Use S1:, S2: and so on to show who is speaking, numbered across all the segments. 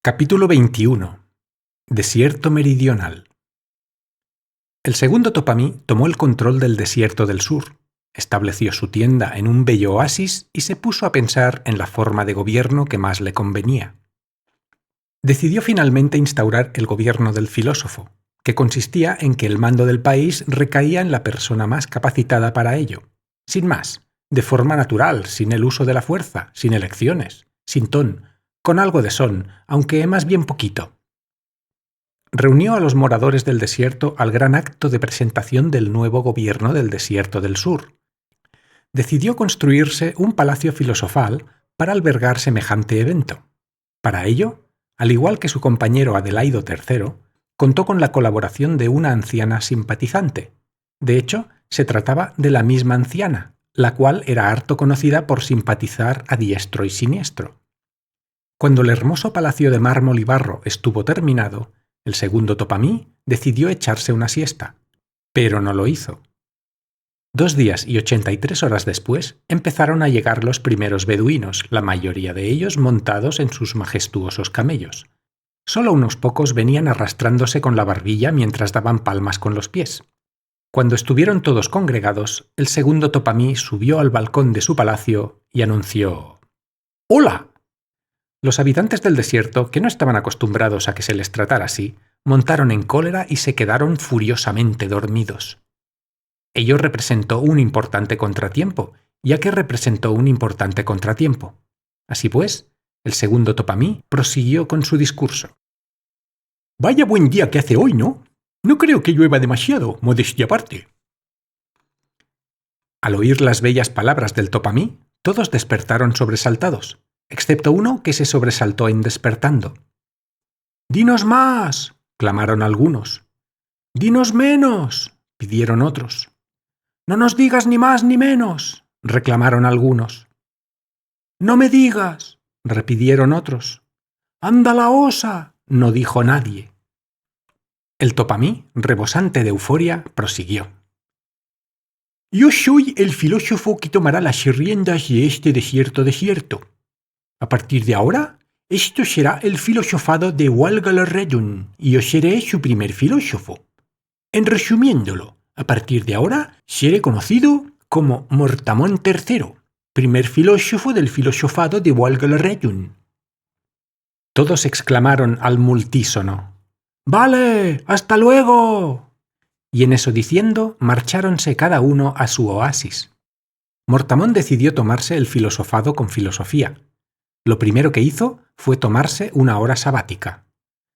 S1: Capítulo 21. Desierto meridional. El segundo Topamí tomó el control del desierto del sur, estableció su tienda en un bello oasis y se puso a pensar en la forma de gobierno que más le convenía. Decidió finalmente instaurar el gobierno del filósofo, que consistía en que el mando del país recaía en la persona más capacitada para ello, sin más, de forma natural, sin el uso de la fuerza, sin elecciones, sin ton, con algo de son, aunque más bien poquito. Reunió a los moradores del desierto al gran acto de presentación del nuevo gobierno del desierto del sur. Decidió construirse un palacio filosofal para albergar semejante evento. Para ello, al igual que su compañero Adelaido III, contó con la colaboración de una anciana simpatizante. De hecho, se trataba de la misma anciana, la cual era harto conocida por simpatizar a diestro y siniestro. Cuando el hermoso palacio de mármol y barro estuvo terminado, el segundo Topamí decidió echarse una siesta, pero no lo hizo. 2 días y 83 horas después empezaron a llegar los primeros beduinos, la mayoría de ellos montados en sus majestuosos camellos. Solo unos pocos venían arrastrándose con la barbilla mientras daban palmas con los pies. Cuando estuvieron todos congregados, el segundo Topamí subió al balcón de su palacio y anunció: «¡Hola!». Los habitantes del desierto, que no estaban acostumbrados a que se les tratara así, montaron en cólera y se quedaron furiosamente dormidos. Ello representó un importante contratiempo, ya que representó un importante contratiempo. Así pues, el segundo Topamí prosiguió con su discurso. «Vaya buen día que hace hoy, ¿no? No creo que llueva demasiado, modestia aparte». Al oír las bellas palabras del Topamí, todos despertaron sobresaltados, excepto uno que se sobresaltó en despertando. «¡Dinos más!», clamaron algunos. «¡Dinos menos!», pidieron otros. «No nos digas ni más ni menos», reclamaron algunos. «No me digas», repidieron otros. «¡Anda la osa!», no dijo nadie. El Topamí, rebosante de euforia, prosiguió. «Yo soy el filósofo que tomará las riendas de este desierto. A partir de ahora, esto será el filosofado de Walgalarredun y yo seré su primer filósofo. En resumiéndolo, a partir de ahora seré conocido como Mortamón III, primer filósofo del filosofado de Walgalarredun». Todos exclamaron al multísono: «¡Vale! ¡Hasta luego!». Y en eso diciendo, marcháronse cada uno a su oasis. Mortamón decidió tomarse el filosofado con filosofía. Lo primero que hizo fue tomarse una hora sabática.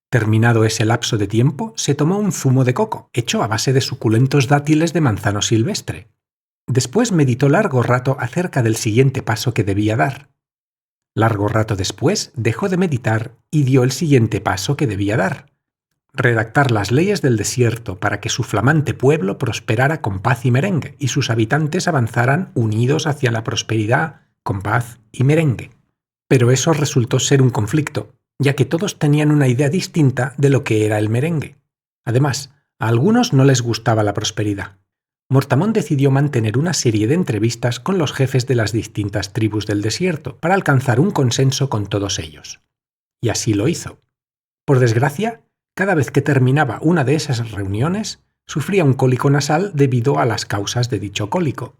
S1: Terminado ese lapso de tiempo, se tomó un zumo de coco, hecho a base de suculentos dátiles de manzano silvestre. Después meditó largo rato acerca del siguiente paso que debía dar. Largo rato después dejó de meditar y dio el siguiente paso que debía dar: redactar las leyes del desierto para que su flamante pueblo prosperara con paz y merengue y sus habitantes avanzaran unidos hacia la prosperidad con paz y merengue. Pero eso resultó ser un conflicto, ya que todos tenían una idea distinta de lo que era el merengue. Además, a algunos no les gustaba la prosperidad. Mortamón decidió mantener una serie de entrevistas con los jefes de las distintas tribus del desierto para alcanzar un consenso con todos ellos. Y así lo hizo. Por desgracia, cada vez que terminaba una de esas reuniones, sufría un cólico nasal debido a las causas de dicho cólico.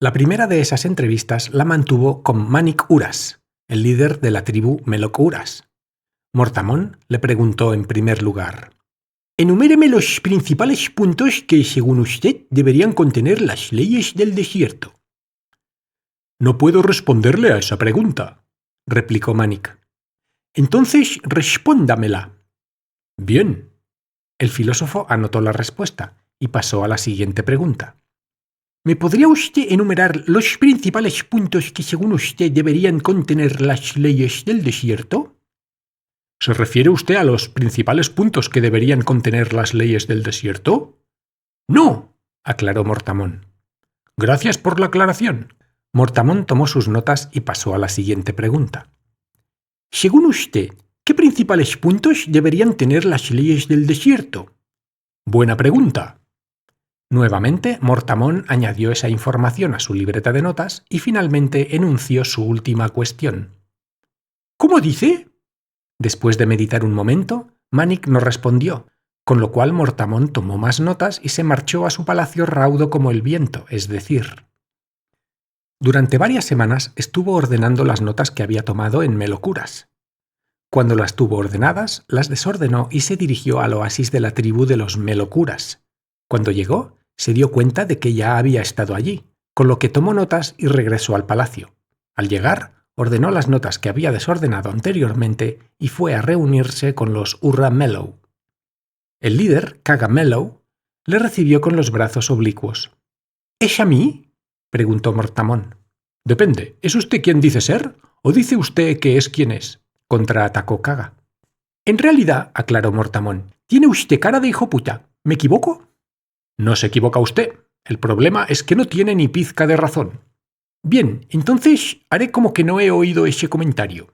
S1: La primera de esas entrevistas la mantuvo con Manik Uras, el líder de la tribu Meloco Uras. Mortamón le preguntó en primer lugar: «Enuméreme los principales puntos que, según usted, deberían contener las leyes del desierto». «No puedo responderle a esa pregunta», replicó Manik. «Entonces, respóndamela». «Bien». El filósofo anotó la respuesta y pasó a la siguiente pregunta. «¿Me podría usted enumerar los principales puntos que, según usted, deberían contener las leyes del desierto?» «¿Se refiere usted a los principales puntos que deberían contener las leyes del desierto?» «No», aclaró Mortamón. «Gracias por la aclaración». Mortamón tomó sus notas y pasó a la siguiente pregunta. «Según usted, ¿qué principales puntos deberían tener las leyes del desierto?» «Buena pregunta». Nuevamente, Mortamón añadió esa información a su libreta de notas y finalmente enunció su última cuestión. «¿Cómo dice?». Después de meditar un momento, Manic no respondió, con lo cual Mortamont tomó más notas y se marchó a su palacio raudo como el viento, es decir. Durante varias semanas estuvo ordenando las notas que había tomado en Melocuras. Cuando las tuvo ordenadas, las desordenó y se dirigió al oasis de la tribu de los Melocuras. Cuando llegó, se dio cuenta de que ya había estado allí, con lo que tomó notas y regresó al palacio. Al llegar, ordenó las notas que había desordenado anteriormente y fue a reunirse con los Urra-Mellow. El líder, Caga-Mellow, le recibió con los brazos oblicuos. ¿Es a mí?, preguntó Mortamont. Depende, ¿es usted quien dice ser o dice usted que es quien es?, contraatacó Caga. En realidad, aclaró Mortamont, tiene usted cara de hijo puta. ¿Me equivoco? No se equivoca usted. El problema es que no tiene ni pizca de razón. Bien, entonces haré como que no he oído ese comentario.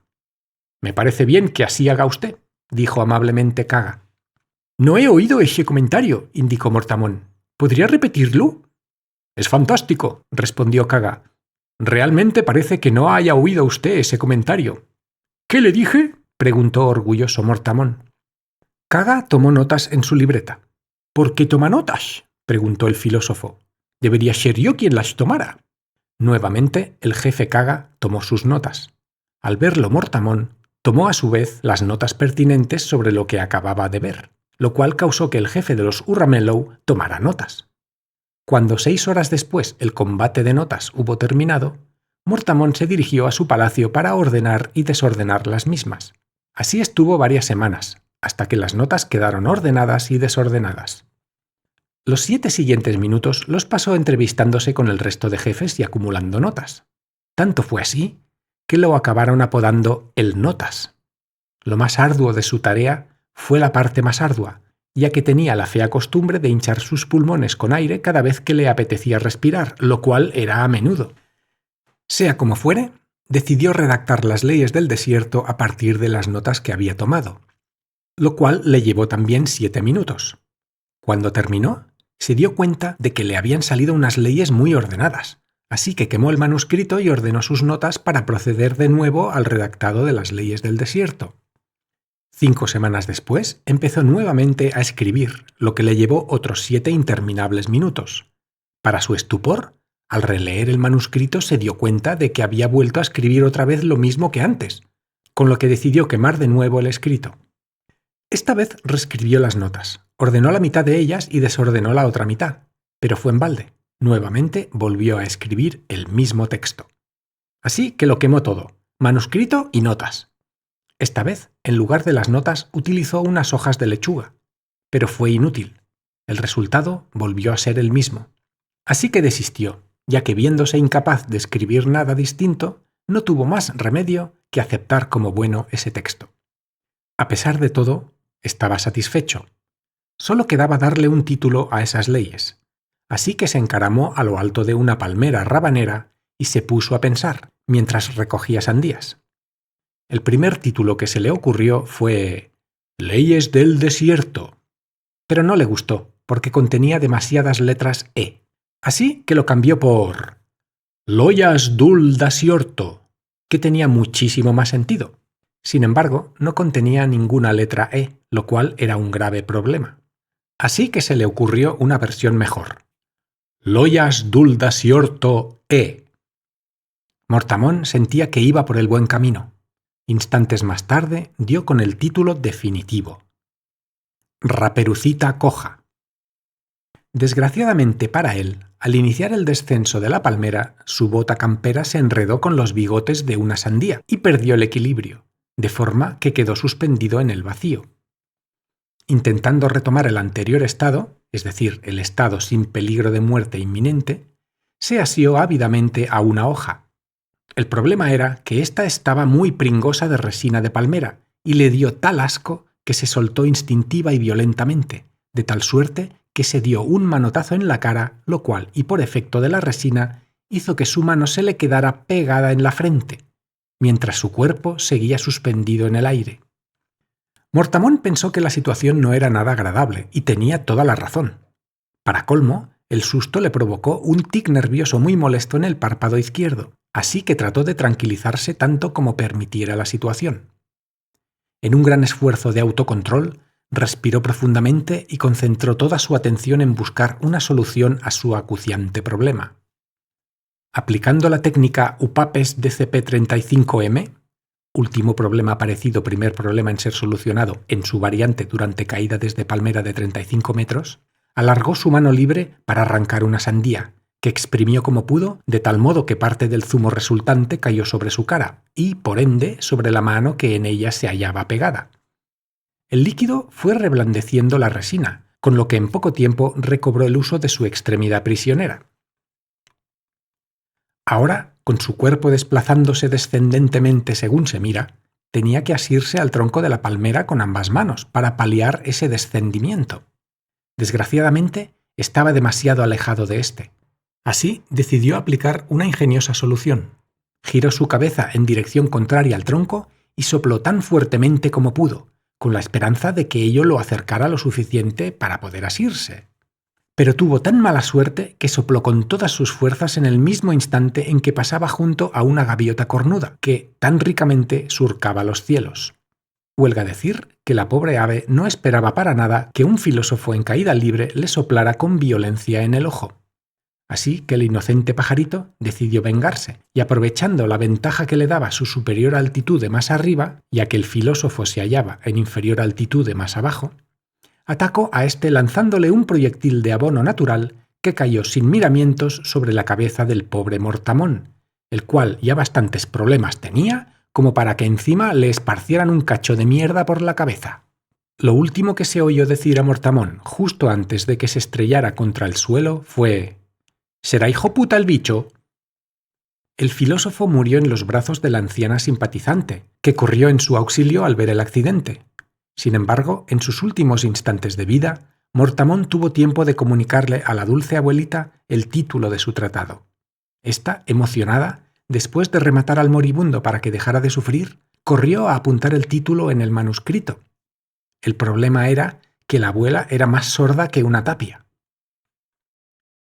S1: Me parece bien que así haga usted, dijo amablemente Caga. No he oído ese comentario, indicó Mortamont. ¿Podría repetirlo? Es fantástico, respondió Caga. Realmente parece que no haya oído usted ese comentario. ¿Qué le dije?, preguntó orgulloso Mortamont. Caga tomó notas en su libreta. ¿Por qué toma notas?, preguntó el filósofo. Debería ser yo quien las tomara. Nuevamente, el jefe Caga tomó sus notas. Al verlo Mortamont, tomó a su vez las notas pertinentes sobre lo que acababa de ver, lo cual causó que el jefe de los Urra-Mellow tomara notas. Cuando 6 horas después el combate de notas hubo terminado, Mortamont se dirigió a su palacio para ordenar y desordenar las mismas. Así estuvo varias semanas, hasta que las notas quedaron ordenadas y desordenadas. Los 7 siguientes minutos los pasó entrevistándose con el resto de jefes y acumulando notas. Tanto fue así que lo acabaron apodando el Notas. Lo más arduo de su tarea fue la parte más ardua, ya que tenía la fea costumbre de hinchar sus pulmones con aire cada vez que le apetecía respirar, lo cual era a menudo. Sea como fuere, decidió redactar las leyes del desierto a partir de las notas que había tomado, lo cual le llevó también 7 minutos. Cuando terminó, se dio cuenta de que le habían salido unas leyes muy ordenadas, así que quemó el manuscrito y ordenó sus notas para proceder de nuevo al redactado de las leyes del desierto. 5 semanas después, empezó nuevamente a escribir, lo que le llevó otros 7 interminables minutos. Para su estupor, al releer el manuscrito se dio cuenta de que había vuelto a escribir otra vez lo mismo que antes, con lo que decidió quemar de nuevo el escrito. Esta vez reescribió las notas, ordenó la mitad de ellas y desordenó la otra mitad, pero fue en balde. Nuevamente volvió a escribir el mismo texto. Así que lo quemó todo, manuscrito y notas. Esta vez, en lugar de las notas, utilizó unas hojas de lechuga, pero fue inútil. El resultado volvió a ser el mismo. Así que desistió, ya que viéndose incapaz de escribir nada distinto, no tuvo más remedio que aceptar como bueno ese texto. A pesar de todo, estaba satisfecho. Solo quedaba darle un título a esas leyes. Así que se encaramó a lo alto de una palmera rabanera y se puso a pensar, mientras recogía sandías. El primer título que se le ocurrió fue Leyes del desierto. Pero no le gustó, porque contenía demasiadas letras E. Así que lo cambió por Loyas dul dasiorto, que tenía muchísimo más sentido. Sin embargo, no contenía ninguna letra E, lo cual era un grave problema. Así que se le ocurrió una versión mejor. Loyas dul dasiorto E. Mortamont sentía que iba por el buen camino. Instantes más tarde dio con el título definitivo. Raperucita coja. Desgraciadamente para él, al iniciar el descenso de la palmera, su bota campera se enredó con los bigotes de una sandía y perdió el equilibrio, de forma que quedó suspendido en el vacío. Intentando retomar el anterior estado, es decir, el estado sin peligro de muerte inminente, se asió ávidamente a una hoja. El problema era que ésta estaba muy pringosa de resina de palmera y le dio tal asco que se soltó instintiva y violentamente, de tal suerte que se dio un manotazo en la cara, lo cual, y por efecto de la resina, hizo que su mano se le quedara pegada en la frente, mientras su cuerpo seguía suspendido en el aire. Mortamont pensó que la situación no era nada agradable y tenía toda la razón. Para colmo, el susto le provocó un tic nervioso muy molesto en el párpado izquierdo, así que trató de tranquilizarse tanto como permitiera la situación. En un gran esfuerzo de autocontrol, respiró profundamente y concentró toda su atención en buscar una solución a su acuciante problema. Aplicando la técnica UPAPES DCP-35M, último problema parecido primer problema en ser solucionado en su variante durante caída desde palmera de 35 metros, alargó su mano libre para arrancar una sandía, que exprimió como pudo, de tal modo que parte del zumo resultante cayó sobre su cara y, por ende, sobre la mano que en ella se hallaba pegada. El líquido fue reblandeciendo la resina, con lo que en poco tiempo recobró el uso de su extremidad prisionera. Ahora, con su cuerpo desplazándose descendentemente según se mira, tenía que asirse al tronco de la palmera con ambas manos para paliar ese descendimiento. Desgraciadamente, estaba demasiado alejado de éste. Así decidió aplicar una ingeniosa solución. Giró su cabeza en dirección contraria al tronco y sopló tan fuertemente como pudo, con la esperanza de que ello lo acercara lo suficiente para poder asirse. Pero tuvo tan mala suerte que sopló con todas sus fuerzas en el mismo instante en que pasaba junto a una gaviota cornuda, que tan ricamente surcaba los cielos. Huelga decir que la pobre ave no esperaba para nada que un filósofo en caída libre le soplara con violencia en el ojo. Así que el inocente pajarito decidió vengarse, y aprovechando la ventaja que le daba su superior altitud de más arriba, ya que el filósofo se hallaba en inferior altitud de más abajo, atacó a éste lanzándole un proyectil de abono natural que cayó sin miramientos sobre la cabeza del pobre Mortamón, el cual ya bastantes problemas tenía como para que encima le esparcieran un cacho de mierda por la cabeza. Lo último que se oyó decir a Mortamón justo antes de que se estrellara contra el suelo fue: «¿Será hijo puta el bicho?». El filósofo murió en los brazos de la anciana simpatizante, que corrió en su auxilio al ver el accidente. Sin embargo, en sus últimos instantes de vida, Mortamón tuvo tiempo de comunicarle a la dulce abuelita el título de su tratado. Esta, emocionada, después de rematar al moribundo para que dejara de sufrir, corrió a apuntar el título en el manuscrito. El problema era que la abuela era más sorda que una tapia.